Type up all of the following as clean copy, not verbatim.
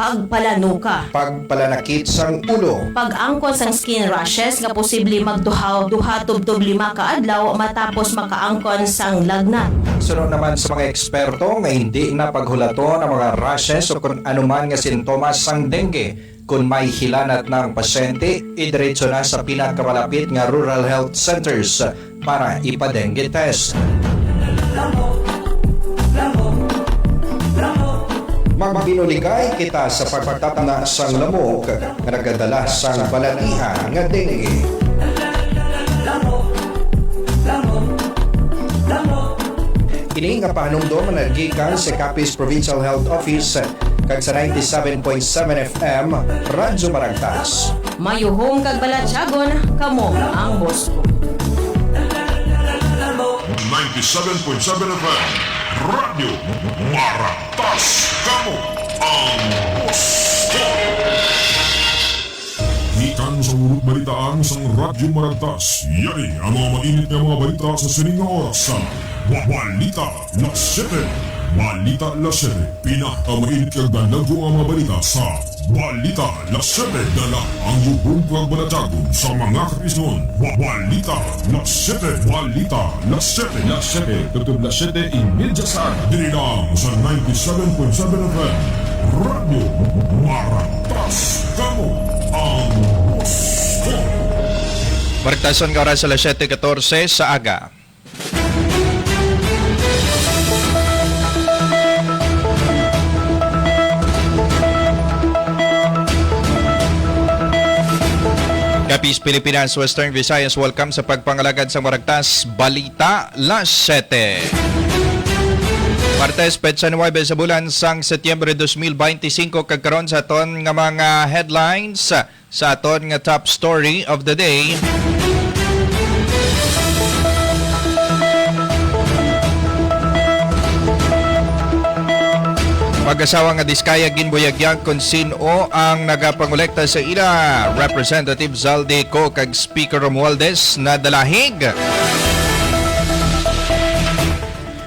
pagpalanuka, pagpalanakit sang ulo, pag-angkon sang skin rashes nga posible magduha tubtob 5 ka adlaw matapos makaangkon sang lagnat. Sunod naman sa mga eksperto nga hindi na paghulato ng mga rashes o kung anuman nga sintomas sang dengue. Kung may hilanat ng pasyente, idiretso na sa pinakamalapit nga rural health centers para ipa-dengue test. Magbinuligay kita sa pagpagtatana sang lamok nga nagadala sang balanihan nga dengue. Kini nga panumdom na nagikan sa Capiz Provincial Health Office kag sa 97.7 FM Radyo Maragtas. Mayuhong kag balatsagon, kamo ang boss ko. 97.7 FM Radyo Maragtas, kamo ang boss ko. Ikan sa urut balitaan sa Radyo Maragtas. Yari ang mga mainit na mga balita sa sining na oras sa Balita Las 7. Balita Las 7. Pinakamainit kag dalago ang mga balita sa Balita Las 7. Dala ang yubong pagbalatagon sa mga kapisnon. Balita Las 7. Balita Las 7. Las 7, tutup Las 7 imedya sa Dili lang sa 97.7 FM Radyo Maragtas, kamo ang boss ko. Maragtasan ka oras sa alas 7:14 sa aga. Capiz, Pilipinas, Western Visayas, welcome sa pagpangalagad sa Maragtas Balita Las 7. Martes, petsa 9 sa bulan sang Setyembre 2025 kagkaroon sa aton nga mga headlines sa aton nga top story of the day. Mag-asawa nga Diskaya ginbuyagyag kung sino ang nagapangolekta sa ila. Representative Zaldico kag Speaker Romualdez na dalahig.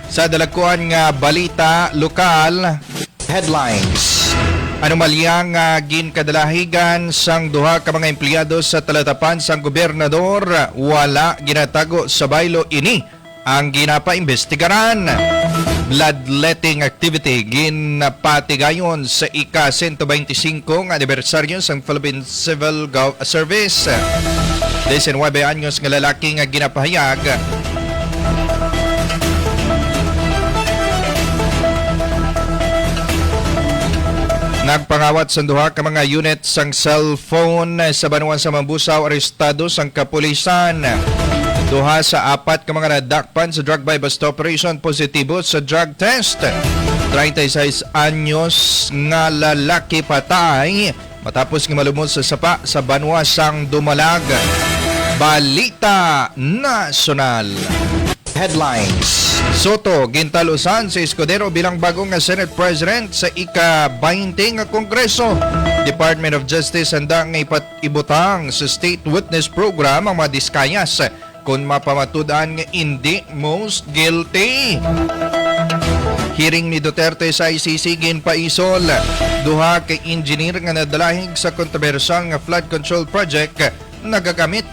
Sa dalakuan nga balita lokal, headlines. Anomalya nga ginkadalahigan sang duha ka mga empleyado sa talatapan sang gobernador, wala ginatago sa baylo ini ang ginapaimbestigaran. Bloodletting activity ginapatigayon sa ika-125 nga anibersaryo sang Philippine Civil Service. 19 anyos nga lalaki nga ginapahayag nagpangawat sa duha ka mga unit sang cellphone sa Banuan sa Mambusaw, arestado sang kapulisan. Duha sa 4 ka mga nadakpan sa drug buy bust operation positibo sa drug test. 36 anyos nga lalaki patay matapos nga malumod sa sapa sa Banwa sang Dumalag. Balita Nasional. Headlines. Soto gintalusan sa Escudero bilang bagong nga Senate President sa ika-20 nga Kongreso. Department of Justice handa nga ibutang sa State Witness Program ang mga Diskayas kung mapamatudan nga hindi most guilty. Hearing ni Duterte sa ICC ginpaisol. Duha kay engineer nga nadalahig sa kontrobersal nga flood control project nagagamit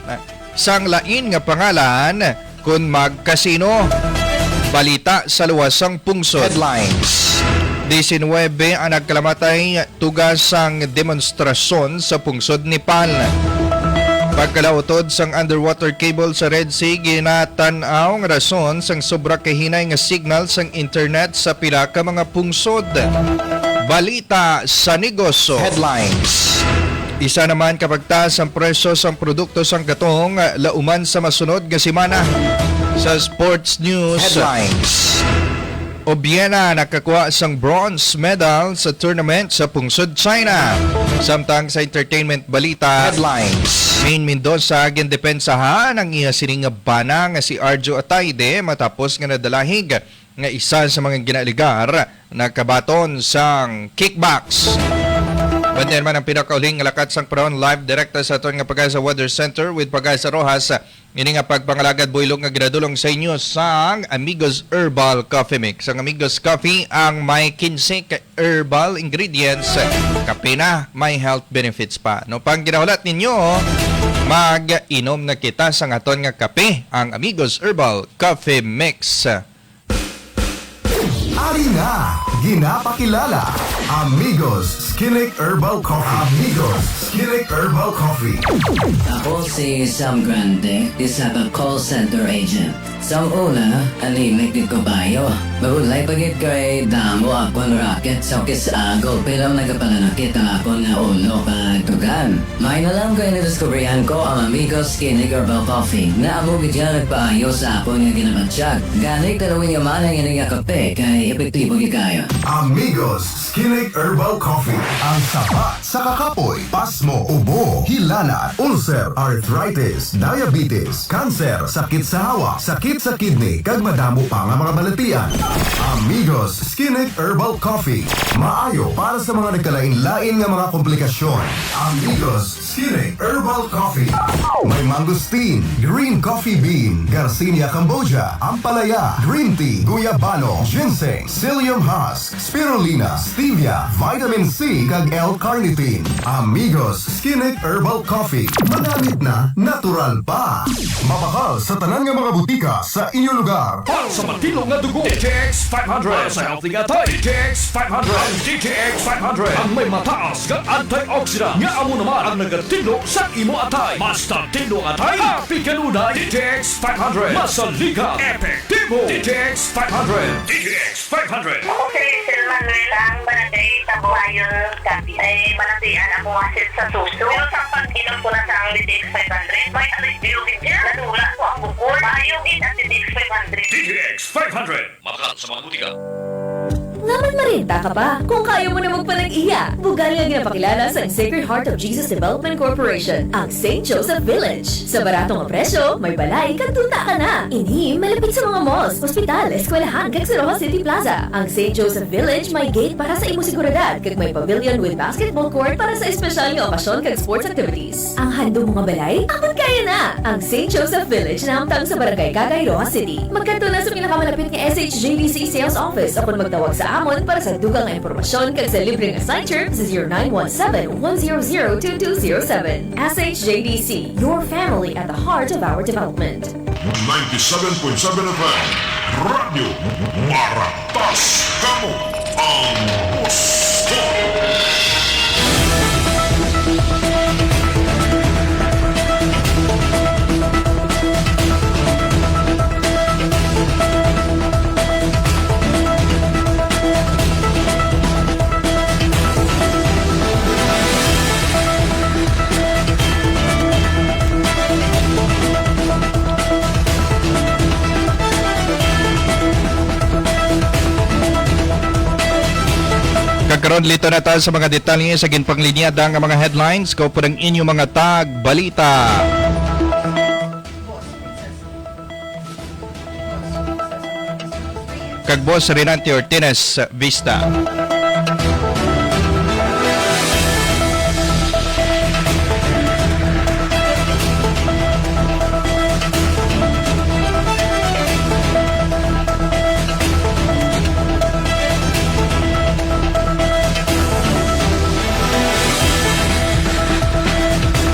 sang lain nga pangalan kung magkasino. Balita sa luwasang pungsod. Headlines. 19 ang nagkalamatay tugas sang demonstrasyon sa pungsod Nepal. Pagkalautod sang underwater cable sa Red Sea, ginatanaw nga rason sang sobra kahinay nga signal sang internet sa pila ka mga pungsod. Balita sa negosyo. Headlines. Isa naman kapagtaas ang presyo sang produkto sang gatong lauman sa masunod nga semana. Sa sports news. Headlines. Obiena nakakuha sang bronze medal sa tournament sa pungsod China. Samtang sa entertainment balita, headlines. Main Mendoza gindepensahan ang iya sining bana nga si Arjo Atayde matapos nga nadalahig nga isa sa mga ginaligar na kabaton sang kickbacks. Bandiyan man ang pinakauling lakat sang panahon live direkta sa aton nga Pag-asa Weather Center with Pag-asa Rojas. Ini nga pagpangalagad builog nga ginadulong sa inyo sang Amigos Herbal Coffee Mix. Ang Amigos Coffee ang may 15 ka herbal ingredients. Kape na, may health benefits pa. No pang ginahulat ninyo, mag-inom na kita sa aton nga kape, ang Amigos Herbal Coffee Mix. Ari na, ginapakilala, Amigos Skillet Herbal Coffee. Amigos Skillet Herbal Coffee. Ako si Sam Grande, isa ka call center agent. Sa una, alimik ni kabayo. Magulay pagit kay damo akong racket sa kisagol pero nagapananakit ang akong nga ulo pagtugan. May na lang kayo nadiscoveryan ko ang Amigos Skillet Herbal Coffee na amo gidya nagpaayo sa akong nga ginamatsyag. Ganik talawin nga man ang nga kape kay epektibo kayo. Amigos Skillet Herbal Coffee. Ang sapat sa kakapoy, pasmo, ubo, hilanat, ulcer, arthritis, diabetes, cancer, sakit sa hawa, sakit sa kidney, kag madamo pa nga mga balatian. Amigos Skillet Herbal Coffee. Maayo para sa mga nagkalain-lain nga mga komplikasyon. Amigos Skillet Herbal Coffee. May mangosteen, green coffee bean, Garcinia Cambogia, ampalaya, green tea, guyabano, ginseng, psyllium husk, spirulina, stevia, vitamin C, kag L-carnitine. Amigos Skillet Herbal Coffee. Manamit na, natural pa. Mabahal sa tanan nga mga butika sa inyong lugar. Para sa matilong nga dugo, DTX 500. Para sa healthy nga tayo, DTX 500. Ang DTX 500 ang may mataas nga antioxidant. Nga amo naman ang nagatindog sa imo atay. Basta tindog atay, happy kanunay. DTX 500. Masalikat, epektibo. DTX 500. DTX 500. Ako si Sir Manuel ang barangay Tabuhayon, Cavite. Ay manatian ako asin sa suso. Pero sa pag-inom ko na sa ang DTX 500, may alibiyogin dyan. Natula ko ang bukol. Mayogin ang DTX 500. DTX 500. Makat sa mga butika. Ngaman marinta ka pa kung kaya mo na magpanag-iya. Bugal nga ginapakilala sa Sacred Heart of Jesus Development Corporation, ang St. Joseph Village. Sa baratong presyo, may balay, kagtuta ka na. Ini malapit sa mga malls, ospital, eskwelahan, kag sa Rojas City Plaza. Ang St. Joseph Village may gate para sa imo seguridad, kag may pavilion with basketball court para sa espesyal nga okasyon kag sports activities. Ang handong mga balay, akot kaya na. Ang St. Joseph Village na hamtang sa barangay Cagay, Rojas City. Magkanto na sa pinakamalapit nga SHJDC Sales Office upon magtawag sa amon para sa dugang nga impormasyon kag sa libreng assign terms sa 0917-100-2207. SHJDC, your family at the heart of our development. 97.7 FM Radio Maratas Kamo ang gusto. Kagkaroon lito na tayo sa mga detalye sa ginpanglinyada nga mga headlines ko po ng inyong mga tag-balita. Kag Boss Renante Ortiz Vista.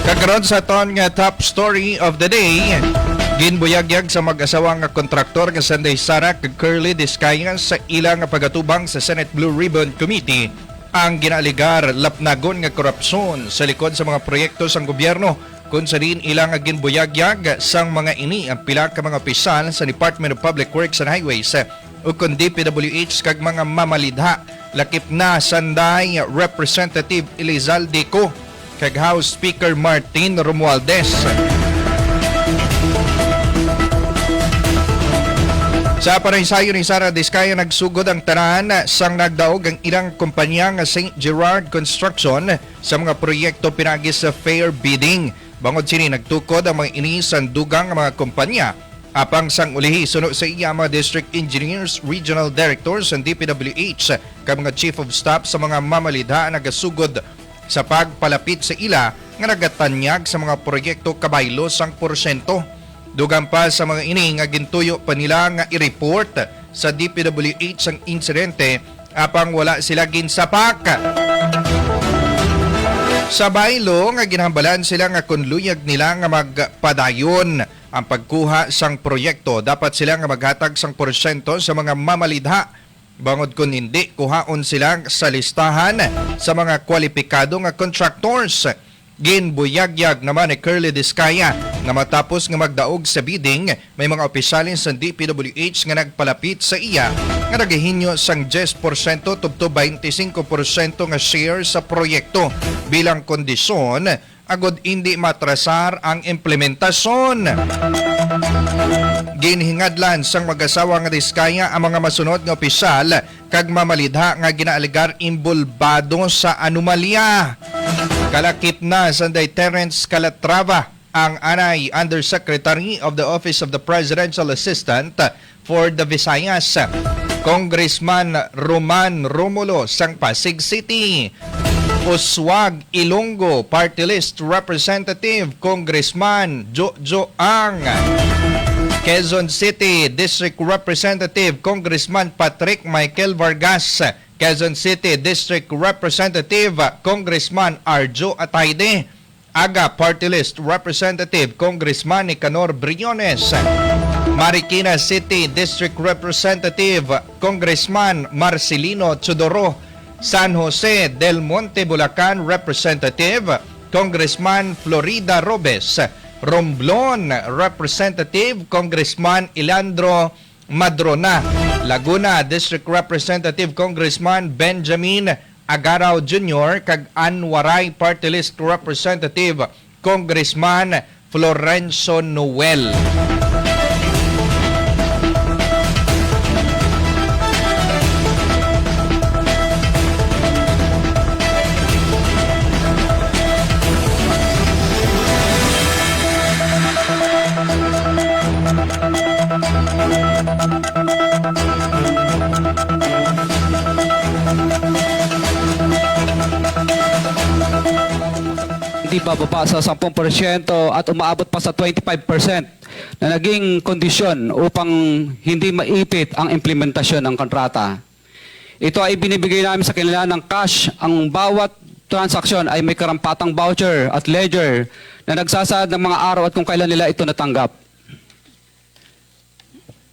Kagkaroon sa aton nga top story of the day, ginbuyagyag sa mag-asawa nga kontraktor nga Sunday Sara kag Curly Discayas sa ilang nga pagatubang sa Senate Blue Ribbon Committee ang ginaaligar lapnagon nga korupsyon sa likod sa mga proyekto sang gobyerno kung sa rin ilang nga ginbuyagyag sang mga ini ang pila ka mga opisyal sa Department of Public Works and Highways o kun DPWH kag mga mamalidha lakip na Sanday Representative Elizalde Co kag House Speaker Martin Romualdez. Sa panaysayo ni Sara Discaya nagsugod ang tanan sang nagdaog ang ilang kumpanya nga St. Gerard Construction sa mga proyekto pinagi sa fair bidding. Bangod sini nagtukod ang mga inisan dugang mga kumpanya apang sang ulihi suno sa iya mga district engineers, regional directors and DPWH kag mga chief of staff sa mga mamalidha nagasugod sa pagpalapit sa ila nga nagatanyag sa mga proyekto kabaylo sang porsyento. Dugang pa sa mga ini nga gintuyo pa nila nga i-report sa DPWH ang insidente apang wala sila ginsapak. Sa baylo nga ginhambalan sila nga kunluyag nila nga magpadayon ang pagkuha sang proyekto. Dapat sila nga maghatag sang porsyento sa mga mamalidha. Bangod kun hindi, kuhaon sila sa listahan sa mga kwalipikado nga contractors. Ginbuyagyag naman ni Curly Discaya nga matapos nga magdaog sa bidding, may mga opisyalis sa DPWH nga nagpalapit sa iya nga nagahinyo sang 10% tubto 25% nga share sa proyekto bilang kondisyon agod hindi matrasar ang implementasyon. Ginhingadlan sang mag-asawa nga Diskaya ang mga masunod nga opisyal kag mamalidha nga ginaaligar imbulbado sa anomalya. Kalakip na Sanday Terence Calatrava ang anay Undersecretary of the Office of the Presidential Assistant for the Visayas, Congressman Roman Romulo sang Pasig City. Uswag Ilonggo Party List Representative Congressman Jojo Ang. Quezon City District Representative Congressman Patrick Michael Vargas. Quezon City District Representative Congressman Arjo Atayde. Aga Party List Representative Congressman Nicanor Briones. Marikina City District Representative Congressman Marcelino Chodoro. San Jose del Monte Bulacan Representative Congressman Florida Robes. Romblon Representative Congressman Ilandro Madrona. Laguna District Representative Congressman Benjamin Agaraw Jr. kag Anwaray Party List Representative Congressman Florencio Noel. Hindi bababa sa 10% at umaabot pa sa 25% na naging kondisyon upang hindi maipit ang implementasyon ng kontrata. Ito ay binibigay namin sa kanila ng cash. Ang bawat transaksyon ay may karampatang voucher at ledger na nagsasaad ng mga araw at kung kailan nila ito natanggap.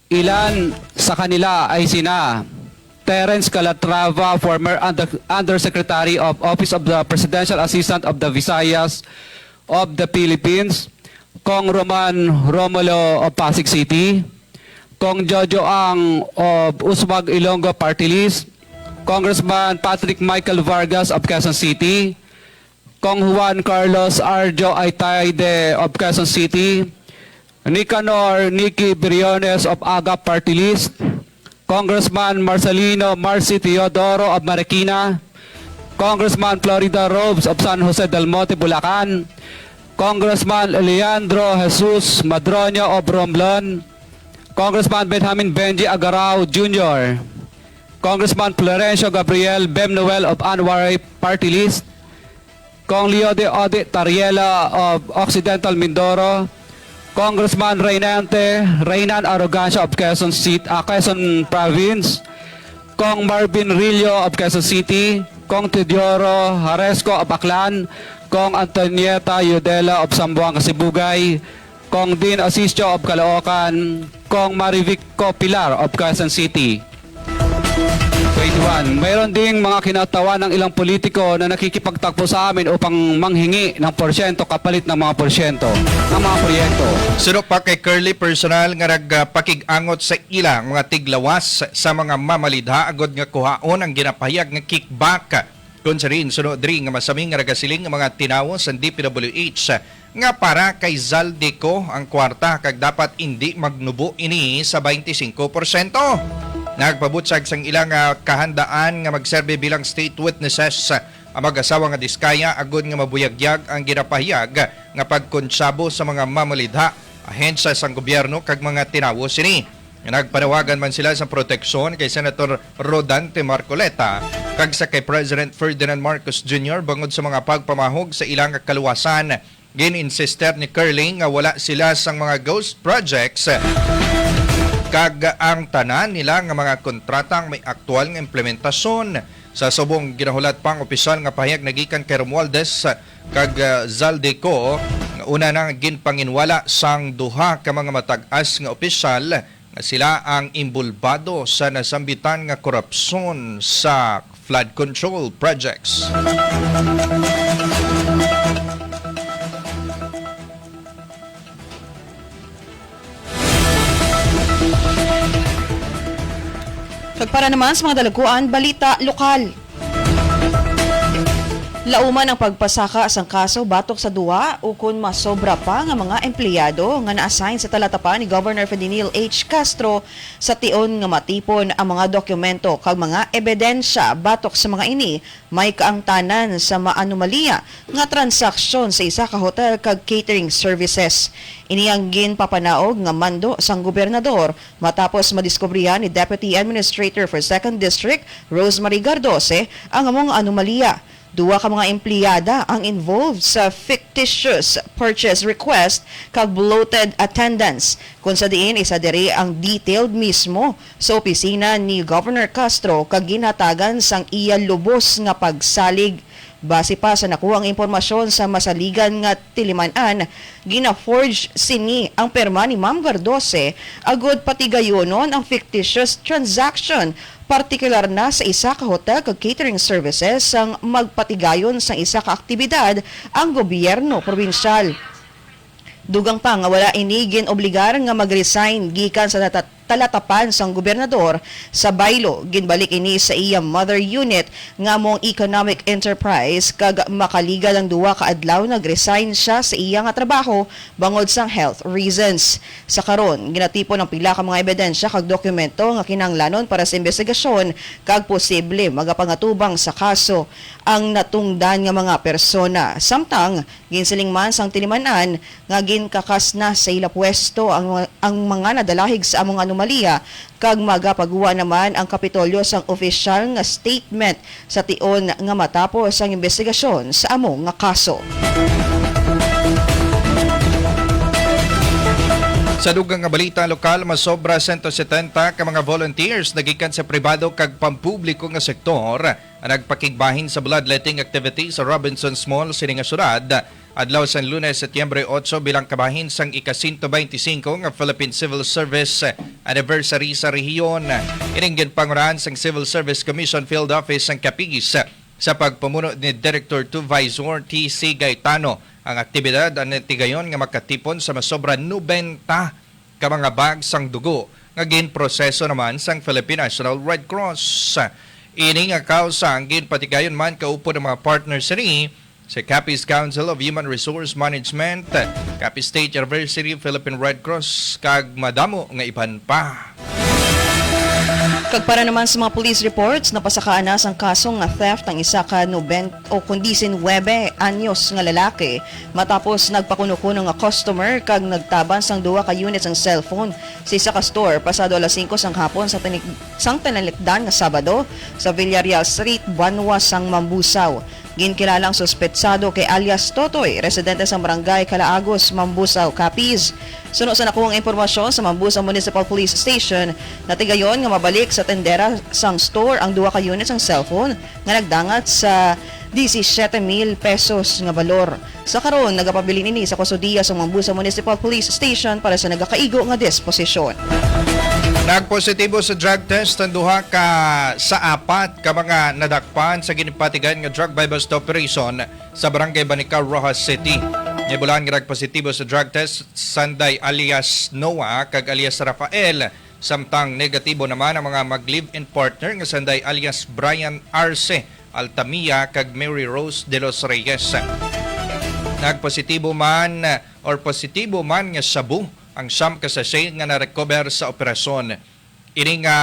Ilan sa kanila ay sina Terence Calatrava, former Undersecretary of Office of the Presidential Assistant of the Visayas of the Philippines, Kong Roman Romulo of Pasig City, Kong Jojo Ang of Uswag Ilonggo Party List, Congressman Patrick Michael Vargas of Quezon City, Kong Juan Carlos Arjo Aytayde of Quezon City, Nicanor Nicky Briones of Aga Party List, Congressman Marcelino Marcy Teodoro of Marikina, Congressman Florida Robes of San Jose del Monte, Bulacan, Congressman Leandro Jesus Madroño of Romblon, Congressman Benjamin Benji Agaraw Jr., Congressman Florencio Gabriel Bem Noel of Anwaray Party List, Kong Leo de Ode Tariela of Occidental Mindoro, Congressman Reynan Arrogancia of Quezon City, Quezon Province, Kong Marvin Rillo of Quezon City, Kong Teodoro Haresco of Aklan, Kong Antonieta Yudela of Sambuanga, Sibugay, Kong Dean Asisio of Caloocan, Kong Marivico Pilar of Quezon City. 21. Mayroon ding mga kinatawa ng ilang politiko na nakikipagtakbo sa amin upang manghingi ng porsyento kapalit ng mga porsyento ng mga proyekto. Sino pa kay Curly personal nga nagpakigangot sa ilang mga tiglawas sa mga mamalidha agod nga kuhaon ang ginapahayag nga kickback. Kung sa rin sunod rin nga masaming nga nagasiling nga mga tinawo sa DPWH nga para kay Zaldeco ang kwarta kag dapat hindi magnubo ini sa 25%. Nagpabutsag sang ilang kahandaan nga magserbe bilang state witnesses ang mag-asawa nga Diskaya agod nga mabuyagyag ang ginapahayag nga pagkonsyabo sa mga mamalidha ahensya sang gobyerno kag mga tinawo sini. Nagpanawagan man sila sa proteksyon kay Senator Rodante Marcoleta kag sa kay President Ferdinand Marcos Jr. bangod sa mga pagpamahog sa ilang kaluwasan. Gin-insister ni Curling nga wala sila sang mga ghost projects kag ang tanan nila nga mga kontratang may aktual nga implementasyon. Sa subong ginahulat pang opisyal nga pahayag nagikan kay Romualdez kag Zaldeco nga una nang ginpanginwala sang duha ka mga matag-as nga opisyal nga sila ang imbulbado sa nasambitan nga korupsyon sa flood control projects. Para naman sa mga dalaguan, balita lokal. Lauman ang pagpasaka sang kaso batok sa duwa o kung masobra pa nga mga empleyado nga na-assign sa talatapan ni Governor Ferdinand H. Castro sa tion nga matipon ang mga dokumento kag mga ebidensya batok sa mga ini may kaangtanan sa maanomalya nga transaksyon sa isa ka hotel kag catering services. Ini ang ginpapanaog nga mando sang gobernador matapos madiskubrihan ni Deputy Administrator for 2nd District Rosemary Gardose ang among anomalya. Duwa ka mga empleyada ang involved sa fictitious purchase request kag bloated attendance. Kung sa diin, isa diri ang detailed mismo sa opisina ni Governor Castro kag ginatagan sang iya lubos nga pagsalig. Base pa sa nakuhang impormasyon sa masaligan nga tilimanan, gina-forge sini ang perma ni Ma'am Gardose agud patigayonon ang fictitious transaction, partikular na sa isa ka hotel kag catering services sang magpatigayon sa isa ka aktibidad ang gobyerno probinsyal. Dugang pa nga wala inigin obligar nga mag-resign gikan sa talatapan sang gobernador sa baylo. Ginbalik ini sa iya mother unit nga mong economic enterprise kag makaligal ang duwa ka adlaw nag-resign siya sa iya nga trabaho bangod sang health reasons. Sa karon ginatipon ang pila ka mga ebidensya kag dokumento nga kinahanglanon para sa investigasyon kag posible magapangatubang sa kaso ang natungdan nga mga persona. Samtang ginsiling man sang tilimanan nga ginkakas na sa ila pwesto ang mga nadalahig sa among anomalya kag magapagawa naman ang Kapitolyo sang opisyal nga statement sa tion nga matapos ang investigasyon sa among nga kaso. Sa dugang nga balita lokal, masobra 170 ka mga volunteers nagikan sa pribado kag pampubliko nga sektor ang nagpakigbahin sa bloodletting activity sa Robinsons Mall sining nga syudad adlaw sa Lunes, Setyembre 8 bilang kabahin sang ika-125 nga Philippine Civil Service anniversary sa rehiyon. Ining ginpangurahan sang Civil Service Commission Field Office sang Capiz sa pagpamuno ni Director 2 Visor T.C. Gaetano. Ang aktibidad ang natigayon nga makatipon sa masobra 90 ka mga bags sang dugo nga ginproseso naman sang Philippine National Red Cross. Ining nga kausa ang ginpatigayon man kaupo ng mga partners ni sa Capiz Council of Human Resource Management, Capiz State University, Philippine Red Cross, kag madamo nga iban pa. Kag para naman sa mga police reports, napasakaan na sang kasong nga theft ang isa ka 19 anyos nga lalaki matapos nagpakuno-kuno nga customer kag nagtaban sang duwa ka units ang cellphone sa isa ka store pasado alas 5 sang hapon sa tinalikdan nga Sabado sa Villarreal Street, Banwa sang Mambusaw. Ginkilalang suspetsado kay alias Totoy, residente sa barangay Calaagos, Mambusaw, Capiz. Suno sa nakuhang impormasyon sa Mambusaw Municipal Police Station, natigayon nga mabalik sa tendera sang store ang duwa ka units ang cellphone nga nagdangat sa 17,000 pesos nga balor. Sa karon nagapabili nini sa kusudiya sa Mambusaw Municipal Police Station para sa nagakaigo nga disposisyon. Nagpositibo sa drug test ang duha ka sa 4 ka mga nadakpan sa ginipatigan nga drug by bust operation sa barangay Banicao, Rojas City. Nibulan nga nagpositibo sa drug test Sanday alias Noah kag alias Rafael, samtang negatibo naman ang mga mag-live-in partner nga Sanday alias Brian Arce Altamia kag Mary Rose de los Reyes. Nagpositibo man nga sabu ang siyam ka sachet nga na-recover sa operasyon. Ini nga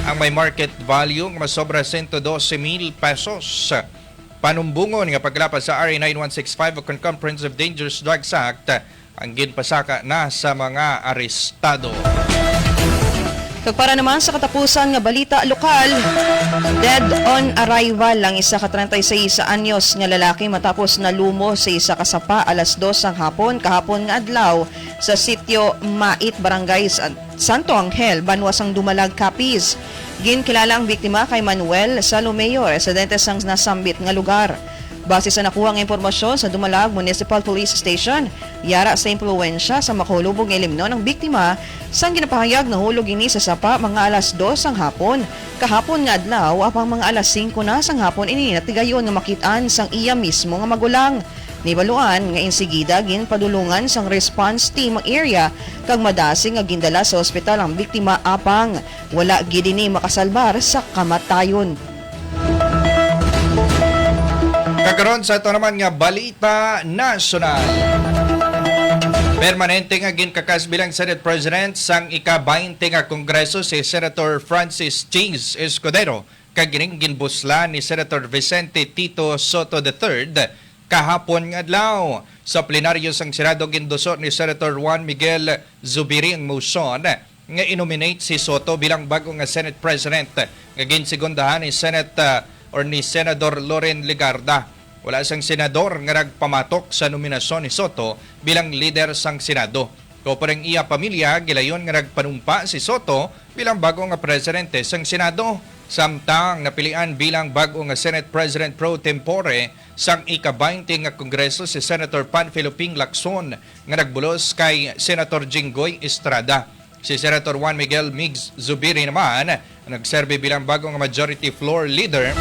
ang may market value nga masobra 112,000 pesos. Panumbungon nga paglapas sa RA 9165 o Comprehensive Dangerous Drugs Act ang ginpasaka na sa mga arestado. Kag para naman sa katapusan nga balita lokal, dead on arrival ang isa ka 36 anyos nga lalaki matapos nalumo sa isa ka sapa alas 2 ang hapon kahapon nga adlaw sa sitio Mait, Barangay Santo Angel, Banwasang Dumalag, Capiz. Ginkilala ang biktima kay Manuel Salomeo, residente sang nasambit nga lugar. Base sa nakuha ng impormasyon sa Dumalag Municipal Police Station, yara sa impluwensya sa makulubog nga elimno ng biktima sang ginapahayag na hulog ini sa sapa mga alas 2 ang hapon. Kahapon nga adlaw apang mga alas 5 na sang hapon ini natigayon nga makitaan sang iya mismo nga magulang. Nibaluan nga insigida gin padulungan sang response team ang area kag madasing nga gindala sa ospital ang biktima apang wala gid ini makasalbar sa kamatayon. Kakaroon sa ito naman nga balita nasyonal. Permanente nga ginkakas bilang Senate President sang ika-20 nga Kongreso si Senator Francis Cheese Escudero kag gining ginbusla ni Senator Vicente Tito Soto III kahapon nga adlaw. Sa plenaryo sang Senado gindusot ni Senator Juan Miguel Zubiri ang motion nga inominate si Soto bilang bago nga Senate President nga ginsegundahan ni ni Senador Loren Legarda. Wala sang senador nga nagpamatok sa nominasyon ni Soto bilang leader sang Senado. Kauparang iya pamilya, gilayon nga nagpanumpa si Soto bilang bago nga presidente sang Senado. Samtang napilian bilang bago nga Senate President pro tempore sang ika-20 nga Kongreso si Senator Panfilo Ping Lacson nga nagbulos kay Senator Jinggoy Estrada. Si Senator Juan Miguel Migs Zubiri naman nagserbe bilang bago nga majority floor leader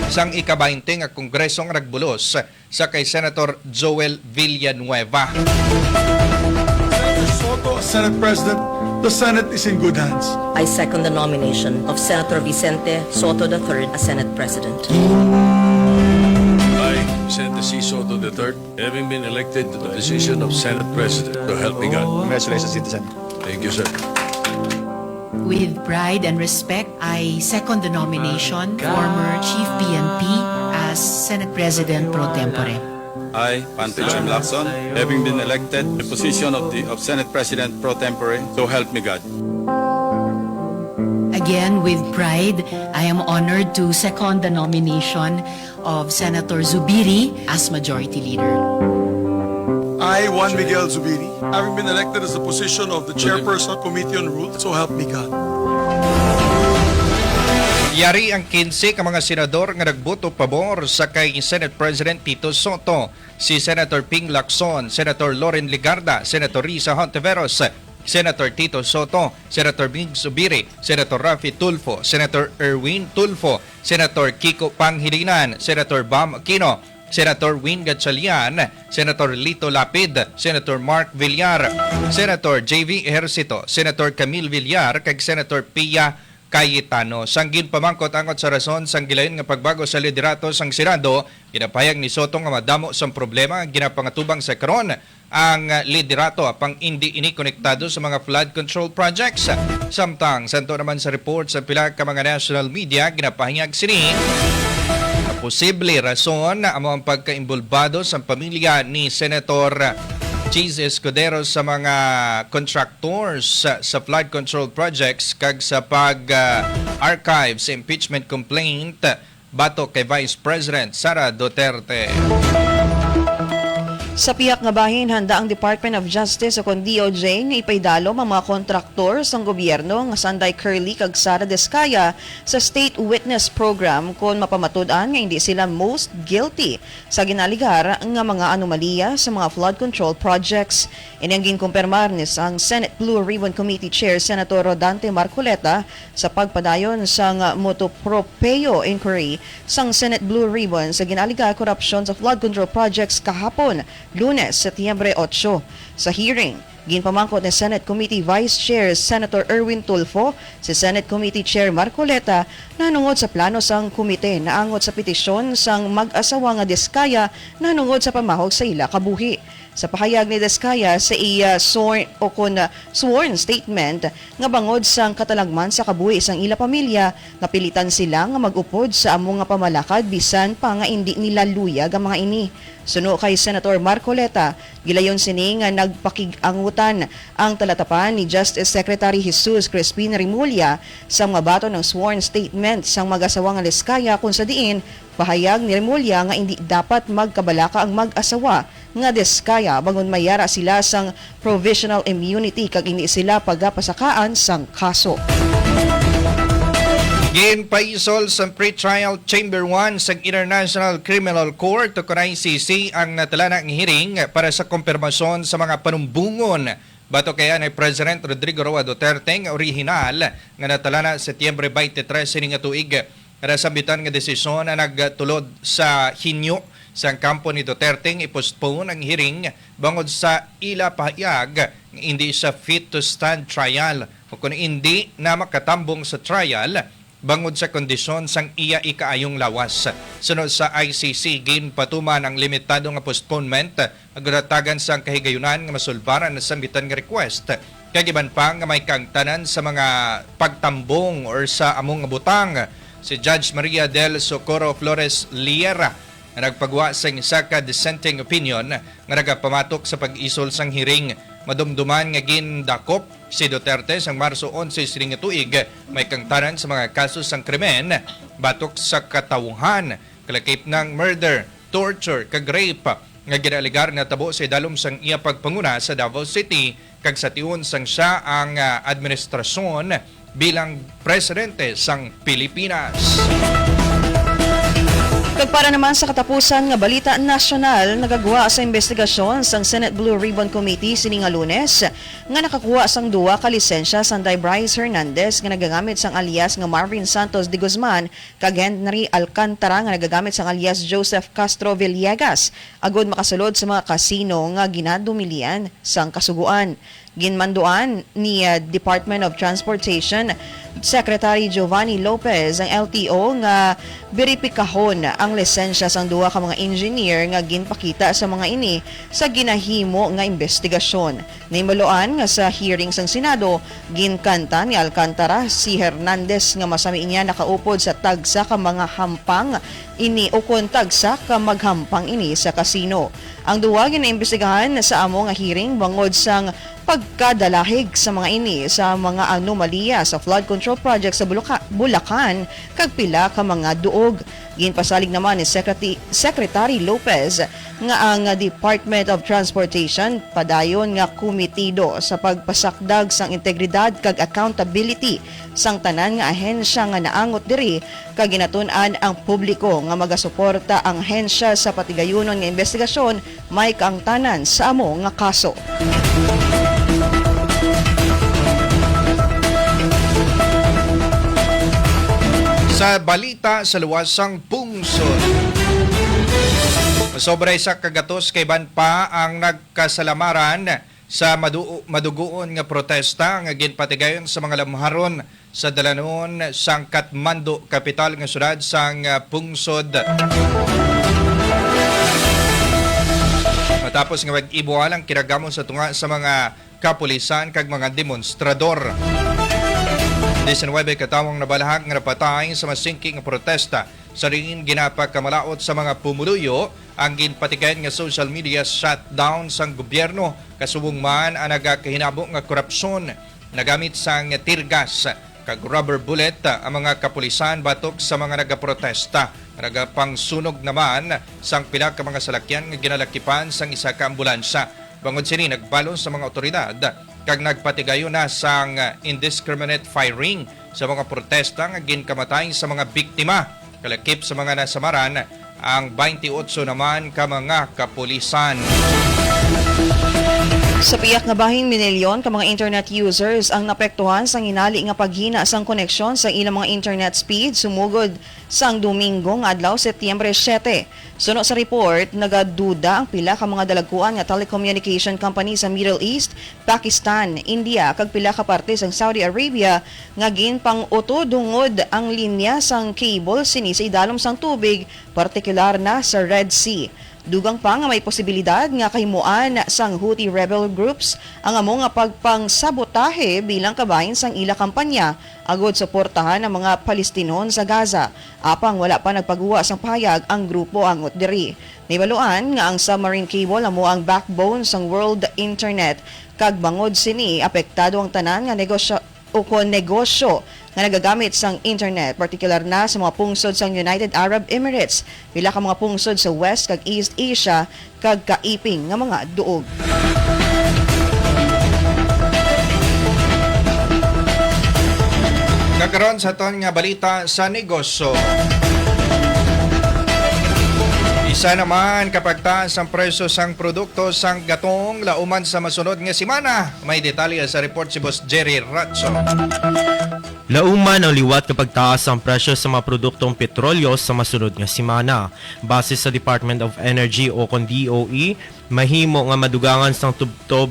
sang ika-20 nga Kongreso nga nagbulos sa kay Senator Joel Villanueva. Senator Soto, Senate President, the Senate is in good hands. I second the nomination of Senator Vicente Soto III as Senate President. I, Vicente C. Soto III, having been elected to the position of Senate President, so help me God. Congratulations, citizen. Thank you, sir. With pride and respect, I second the nomination former Chief PNP as Senate President pro tempore. I, Panfilo M. Lacson, having been elected to the position of Senate President pro tempore, so help me God. Again, with pride, I am honored to second the nomination of Senator Zubiri as Majority Leader. I, Juan Miguel Zubiri, having been elected as the position of the Chairperson Committee on Rules, so help me God. Yari ang 15 ka mga senador nga nagboto pabor sa kay Senate President Tito Soto. Si Senator Ping Lacson, Senator Loren Legarda, Senator Risa Hontiveros, Senator Tito Soto, Senator Migs Zubiri, Senator Rafi Tulfo, Senator Erwin Tulfo, Senator Kiko Panghilinan, Senator Bam Aquino, Senator Win Gatchalian, Senator Lito Lapid, Senator Mark Villar, Senator JV Ejercito, Senator Camille Villar, kag Senator Pia Cayetano. Sanggin pamangkot angot sa rason sang gilayon nga pagbago sa liderato sang Senado, ginapayag ni Soto nga madamo sang problema ginapangatubang sa karon ang liderato apang hindi ini konektado sa mga flood control projects. Samtang santo naman sa report sa pila ka mga national media ginapahingag sini posible rason na ang pagkaimbulbado sa pamilya ni Senator Cheese Escudero sa mga contractors sa flood control projects kag sa pag-archive sa impeachment complaint batok kay Vice President Sara Duterte. Sa piyak nga bahin, handa ang Department of Justice o DOJ nga ipaydalo ang mga kontraktor sang gobyerno nga Sanday Curly kag Sara Descaya sa State Witness Program kung mapamatud-an nga hindi sila most guilty sa ginaligar nga mga anomalya sa mga flood control projects. Ini ang ginkumpirmar ni ang Senate Blue Ribbon Committee Chair Senator Rodante Marcoleta sa pagpadayon sang motopropeo inquiry sang Senate Blue Ribbon sa ginaligar korupsyon sa flood control projects kahapon, Lunes, Setyembre 8. Sa hearing, ginpamangkot ni Senate Committee Vice Chair Senator Erwin Tulfo, si Senate Committee Chair Marcoleta nanungod sa plano sang komite naangot sa petisyon sang mag-asawa nga Descaya nanungod sa pamahog sa ila kabuhi. Sa pahayag ni Diskaya sa sworn statement nga bangod sang katalagman sa kabuhi isang ila pamilya nga pilitan sila nga mag-upod sa among nga pamalakad bisan pa nga hindi nila luyag ang mga ini. Suno kay Senator Marcoleta, gilayon sini nga nagpakig-angutan ang talatapan ni Justice Secretary Jesus Crispin Rimulya sa mga bato ng sworn statement sang mag-asawa nga Diskaya kung sa diin pahayag ni Rimulya nga hindi dapat magkabalaka ang mag-asawa nga Diskaya bangon mayara sila sang provisional immunity kag hindi sila pagapasakaan sang kaso. Ginpaisol sa Pre-Trial Chamber 1 sa International Criminal Court o ICC ang natala ng hearing para sa kumpirmasyon sa mga panumbungon bato kaya ni President Rodrigo Roa Duterte nga orihinal nga natala na Setyembre 23 sining nga tuig para sambitan nga desisyon na nagtulod sa hinyo sa kampo ni Duterte i-postpone ang hearing bangod sa ila pahayag hindi sa fit to stand trial o kung hindi na makatambong sa trial bangod sa kondisyon sang iya ikaayong lawas. Sunod sa ICC, ginpatuman ang limitado nga postponement aguratagan sang kahigayunan nga masulbaran na sambitan nga request. Kagiban pa nga may kangtanan sa mga pagtambong or sa among nga butang si Judge Maria del Socorro Flores Liera na nagpagwa sa isa ka dissenting opinion nga nagapamatok sa pag-isol sang hearing. Madumduman nga gindakop si Duterte sang Marso 11 sining nga tuig may kangtanan sa mga kaso sang krimen batok sa katawuhan, kalakip ng murder, torture, kag rape nga ginaligar na tabo sa idalom sang iya pagpanguna sa Davao City kag sa tiun sang siya ang administrasyon bilang presidente sang Pilipinas. Kag para naman sa katapusan nga balita nasyonal, nagagawa sa investigasyon sang Senate Blue Ribbon Committee sining nga Lunes nga nakakuha sang duwa ka lisensya sang Bryce Hernandez nga nagagamit sang alias nga Marvin Santos de Guzman kag Henry Alcantara nga nagagamit sang alias Joseph Castro Villegas agod makasulod sa mga kasino nga ginadumilian sang kasuguan. Ginmanduan ni Department of Transportation Secretary Giovanni Lopez ang LTO nga beripikahon ang lisensya sang duwa ka mga engineer nga ginpakita sa mga ini sa ginahimo nga investigasyon. Nahimaloan nga sa hearing sang Senado, ginkanta ni Alcantara si Hernandez nga masami niya nakaupod sa tagsa ka mga hampang ini o kon tagsa ka maghampang ini sa kasino. Ang duwa ginaimbestigahan sa amo nga hearing bangod sang pagkadalahig sa mga ini sa mga anomalya sa flood control project sa Bulacan kag pila ka mga duog. Ginpasalig naman ni Secretary Lopez nga ang Department of Transportation padayon nga komitido sa pagpasakdag sang integridad kag accountability sang tanan nga ahensya nga naangot diri kag ginatun-an ang publiko nga magasuporta ang ahensya sa patigayunon nga investigasyon may kaangtanan sa amo nga kaso. Sa balita sa luwasang pungsod, sobra sa kagatos kay ban pa ang nagkasalamaran sa madugoon nga protesta nga ginpatigayon sa mga lamharon sa dalanon sang Kathmandu, kapital nga syudad sang pungsod. Matapos nga mag-ibual ang kinagamon sa tunga sa mga kapulisan kag mga demonstrador. 19 katawang nabalahag nga napatay sa masingking protesta. Sa ringin ginapagkamalaot sa mga pumuluyo ang ginpatigayon nga social media shutdown sang gobyerno kasubong man ang nagakahinabo nga korupsyon nagamit sang tirgas kag rubber bullet ang mga kapulisan batok sa mga nagaprotesta. Nagapangsunog naman sang pila ka mga salakyan nga ginalakipan sang isa ka ambulansya. Bangod sini nagbalon sa mga otoridad kag nagpatigayon na sang indiscriminate firing sa mga protesta nga ginkamatay sa mga biktima. Kalakip sa mga nasamaran ang 28 naman ka mga kapulisan. Sa piyak nga bahing minilyon ka mga internet users ang napektuhan sang inali nga paghina sang koneksyon sa ilang mga internet speed sumugod sang Domingo nga adlaw Setyembre 7. Suno sa report, nagaduda ang pila ka mga dalagkuan nga telecommunication company sa Middle East, Pakistan, India kag pila ka parte sang Saudi Arabia nga ginpang-uto dungod ang linya sang cable sini sa idalom sang tubig, partikular na sa Red Sea. Dugang pa nga may posibilidad nga kahimuan sang Houthi rebel groups ang amo nga pagpangsabotahe bilang kabahin sang ila kampanya agod suportahan ang mga Palestinon sa Gaza. Apang wala pa nagpagawa sang pahayag ang grupo angot diri. Nibaluan nga ang submarine cable amo ang backbone sang world internet kag bangod sini apektado ang tanan nga negosyo nga nagagamit sang internet, partikular na sa mga pungsod sang United Arab Emirates, pila ka mga pungsod sa West kag East Asia kag kaiping nga mga duog. Kakaroon sa ton nga balita sa negosyo. Isa naman kapag taas ang presyo sang produkto sang gatong lauman sa masunod nga semana. May detalye sa report si Boss Jerry Ratso. Lauman ang liwat kapag taas ang presyo sa mga produktong petrolyo sa masunod nga semana. Base sa Department of Energy o kon DOE, mahimo nga madugangan sang tubtob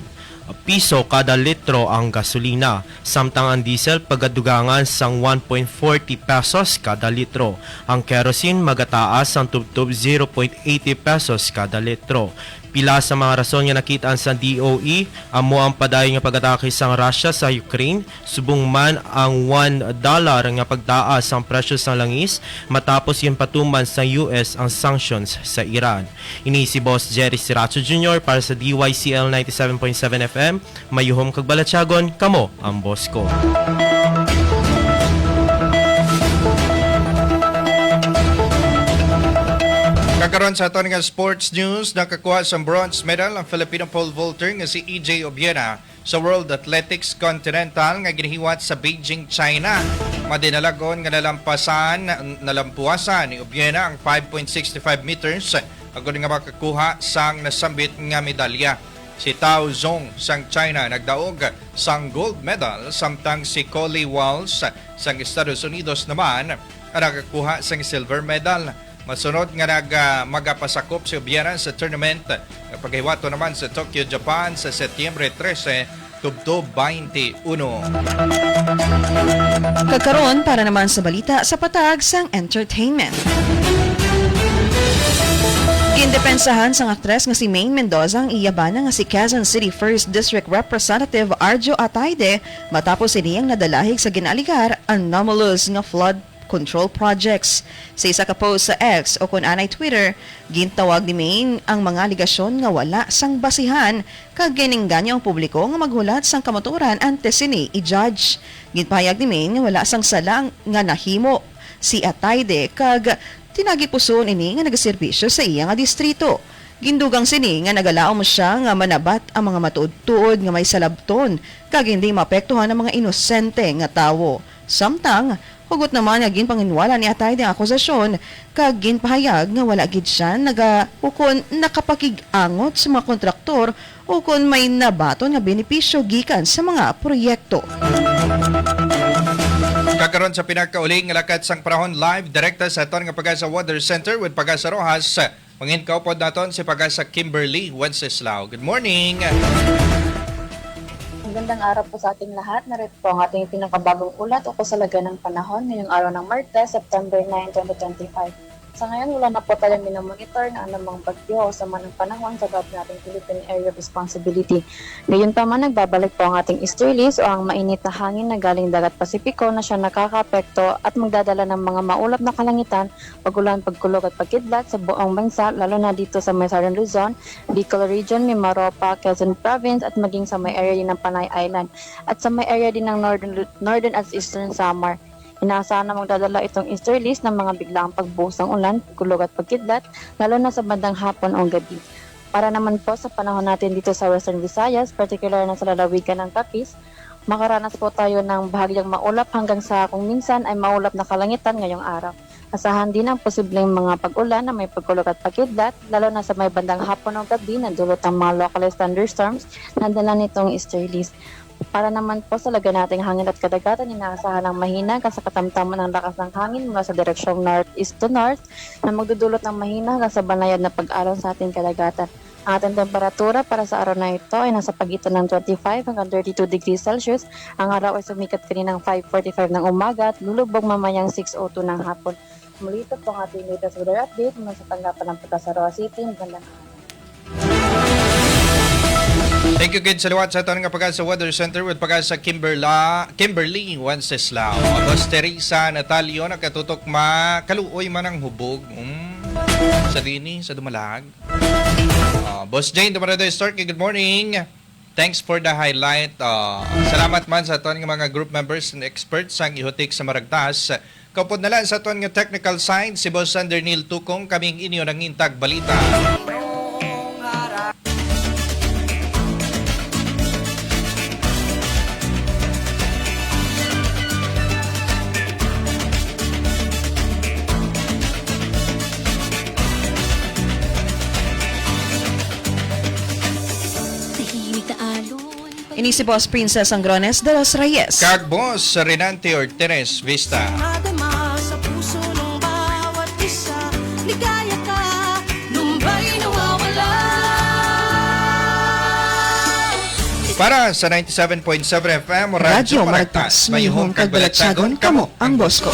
piso kada litro ang gasolina, samtang ang diesel pagadugangan sang 1.40 pesos kada litro. Ang kerosene magataas ang tubtob 0.80 pesos kada litro. Pila sa mga rason nga nakitaan sa DOE, amo ang padayon nga pag-atake sang Russia sa Ukraine, subong man ang $1 nga pagtaas ang presyo sa langis matapos yung patuman sa US ang sanctions sa Iran. Ini si Boss Jerry Siracho Jr. para sa DYCL 97.7 FM. Mayuhom kag Balatyagon, kamo ang boss ko. Kakaroon sa aton nga sports news, nakakuha sa bronze medal ang Filipino pole vaulter nga si EJ Obiera sa World Athletics Continental nga ginahiwat sa Beijing, China. Madinalagon nga nalampuasan ni Obiera ang 5.65 meters agad nga makakuha sang nasambit nga medalya. Si Tao Zhong sang China nagdaog sang gold medal, samtang si Coley Walls sang Estados Unidos naman nakakuha sang silver medal. Masunod nga magapasakop si Obiera sa tournament paghiwato naman sa Tokyo, Japan sa Setyembre 13 tubtob 21. Kagkaroon para naman sa balita sa patag sang entertainment. Gindepensahan sang aktres nga si Maine Mendoza ang iyabana nga si Quezon City 1st District Representative Arjo Atayde matapos iniyang nadalahig sa ginaligar anomalous nga flood control projects. Sa isa ka post sa X o kun anay Twitter, gintawag ni Maine ang mga aligasyon nga wala sang basihan kag giningganyo ang publiko nga maghulat sang kamaturan antes sini i-judge. Ginpahayag ni Maine nga wala sang salang nga nahimo si Atayde kag tinagipuson ini nga nagaserbisyo sa iya nga distrito. Gindugang sini nga nagalao mo siya nga manabat ang mga matuod-tuod nga may salabton kag hindi maapektuhan ang mga inosente nga tawo. Samtang hugot naman nga ginpanginwala ni Atayde ang akusasyon kag ginpahayag nga wala gid siya ukon nakapakig-angot sa mga kontraktor ukon may nabaton nga benepisyo gikan sa mga proyekto. Kakaroon sa pinakauling nga lakat sang panahon live direkta sa aton nga Pagasa Weather Center with Pagasa Rojas. Manginkaupod naton si Pagasa Kimberly Wenceslao. Good morning. Magandang araw po sa ating lahat. Narito po ang ating pinakabagong ulat o kasalaga ng panahon ngayong araw ng Martes, September 9, 2025. Sa ngayon, wala na po tayong minamonitor na anumang bagyo o sama ng panahon sa loob nating Philippine Area of Responsibility. Ngayon tama, nagbabalik po ang ating easterlies o ang mainit na hangin na galing dagat Pasipiko na siya nakaka-apekto at magdadala ng mga maulap na kalangitan, pagulan, pagkulog at pagkidlat sa buong bansa, lalo na dito sa may Southern Luzon, Bicol Region, Mimaropa, Quezon Province at maging sa may area din ng Panay Island at sa may area din ng Northern at Eastern Samar. Inaasahan na magdadala itong easterlies ng mga biglaang pagbuhos ng ulan, kulog at pagkidlat, lalo na sa bandang hapon o gabi. Para naman po sa panahon natin dito sa Western Visayas, particular na sa lalawigan ng Capiz, makaranas po tayo ng bahagyang maulap hanggang sa kung minsan ay maulap na kalangitan ngayong araw. Asahan din ang posibleng mga pag-ulan na may pagkulog at pagkidlat, lalo na sa may bandang hapon o gabi na dulot ng mga localized thunderstorms na dala nitong easterlies. Para naman po sa laga nating hangin at kadagatan, inaasahan ng mahina sa katamtaman ng lakas ng hangin mula sa direksyong northeast to north na magdudulot ng mahina hanggang sa banayad na pag-alon sa ating kadagatan. Ang ating temperatura para sa araw na ito ay nasa pagitan ng 25 hanggang 32 degrees Celsius. Ang araw ay sumikat kaninang 5:45 ng umaga at lulubog mamayang 6:02 ng hapon. Muli ito po ang ating latest weather update mula sa tanggapan ng Pagkasarawa City. Magandang araw. Thank you, kids. Salawat sa ito ng Pagkasa Weather Center with Pagkasa Kimberly Wenceslao. Boss Teresa Natalio, nakatutok kaluoy man ang hubog. Sa dini, sa dumalag. Boss Jane, Dumarado Stark, good morning. Thanks for the highlight. Salamat man sa aton ng mga group members and experts ang ihutik sa Maragtas. Kapod na lang sa aton ng technical side, si Boss Sander Neil Tukong, kaming inyo ng Intag Balita. Ini si Boss Princess Angrones de los Reyes. Kag Boss Renante Ortiz Vista. Madama sa puso ng bawat isa, ligaya ka, nung ba'y nawawala? Para sa 97.7 FM, Radyo Maragtas, may home kag balatsagon, kamo ang boss ko.